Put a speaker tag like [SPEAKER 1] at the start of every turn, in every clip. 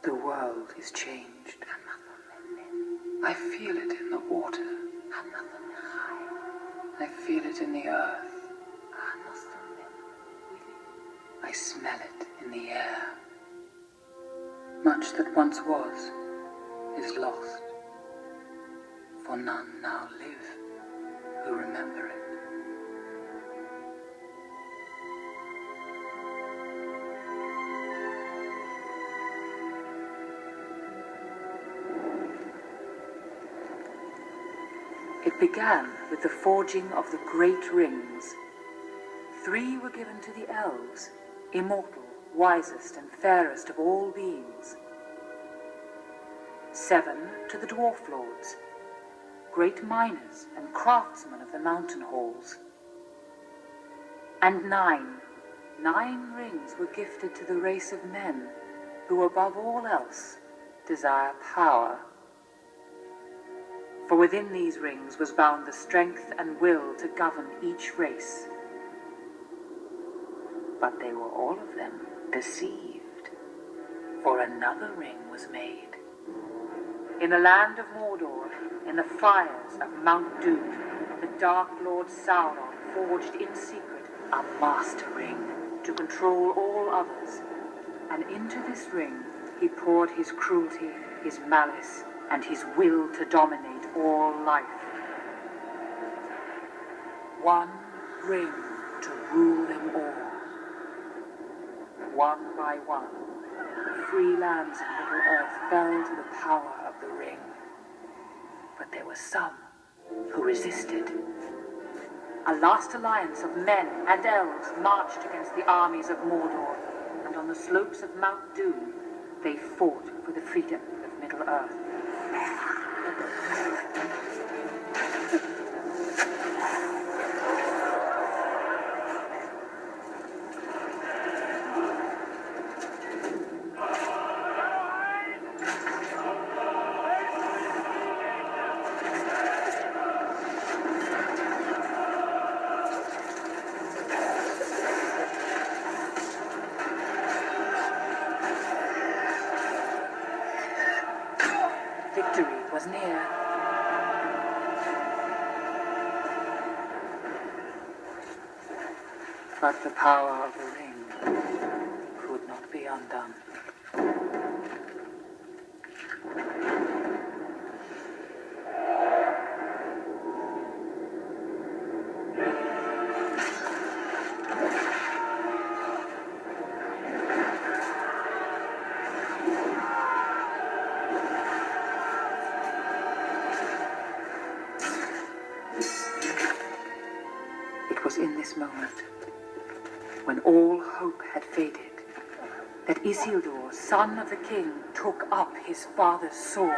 [SPEAKER 1] The world is changed. I feel it in the water. I feel it in the earth. I smell it in the air. Much that once was is lost, for none now live who remember it. It began with the forging of the great rings. 3 were given to the elves, immortal, wisest and fairest of all beings. 7 to the dwarf lords, great miners and craftsmen of the mountain halls. And 9 rings were gifted to the race of men, who above all else desire power. For within these rings was bound the strength and will to govern each race. But they were all of them deceived, for another ring was made. In the land of Mordor, in the fires of Mount Doom, the Dark Lord Sauron forged in secret a master ring to control all others, and into this ring he poured his cruelty, his malice, and his will to dominate all life. One ring to rule them all. One by one, the free lands in Middle-earth fell to the power of the ring. But there were some who resisted. A last alliance of men and elves marched against the armies of Mordor, and on the slopes of Mount Doom, they fought for the freedom of Middle-earth. Victory was near. But the power of the ring could not be undone. It was in this moment, when all hope had faded, that Isildur, son of the king, took up his father's sword.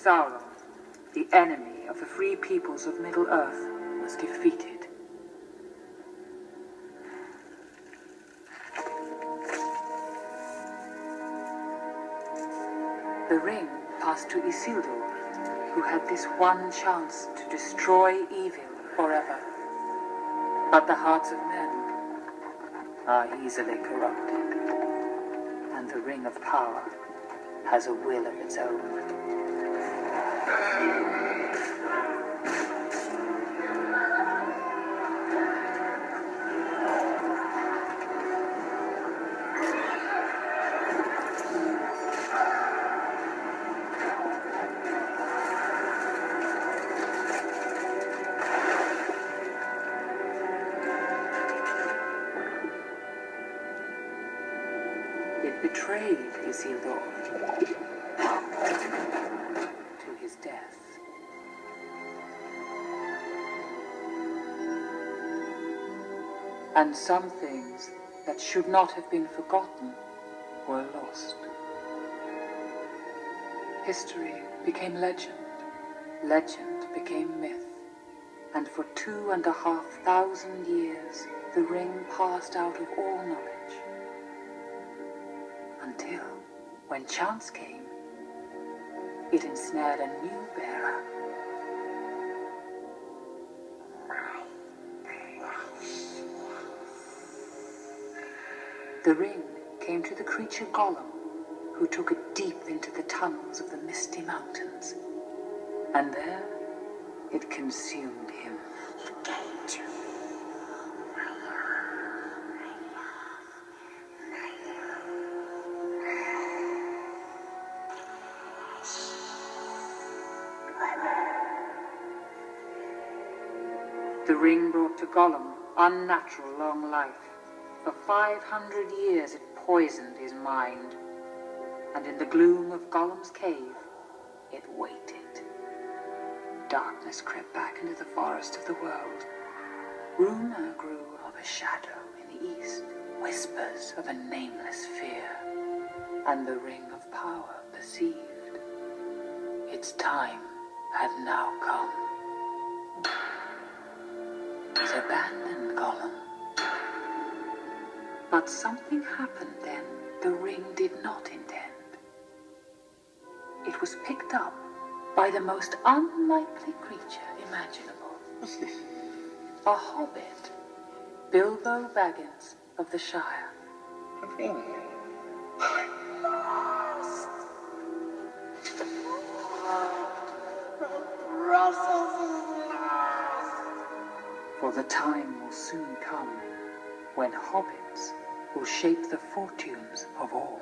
[SPEAKER 1] Sauron, the enemy of the free peoples of Middle-earth, was defeated. The ring passed to Isildur, who had this one chance to destroy evil forever. But the hearts of men are easily corrupted, and the ring of power has a will of its own. It betrayed Isildur to his death. And some things that should not have been forgotten were lost. History became legend, legend became myth, and for 2,500 years the ring passed out of all knowledge. Until, when chance came, it ensnared a new bearer. The ring came to the creature Gollum, who took it deep into the tunnels of the misty mountains, and there it consumed him. The ring brought to Gollum unnatural long life. For 500 years it poisoned his mind, and in the gloom of Gollum's cave, it waited. Darkness crept back into the forest of the world. Rumor grew of a shadow in the east, whispers of a nameless fear, and the ring of power perceived. Its time had now come. It abandoned Gollum. But something happened then the ring did not intend. It was picked up by the most unlikely creature imaginable. A hobbit, Bilbo Baggins of the Shire. For the time will soon come when hobbits will shape the fortunes of all.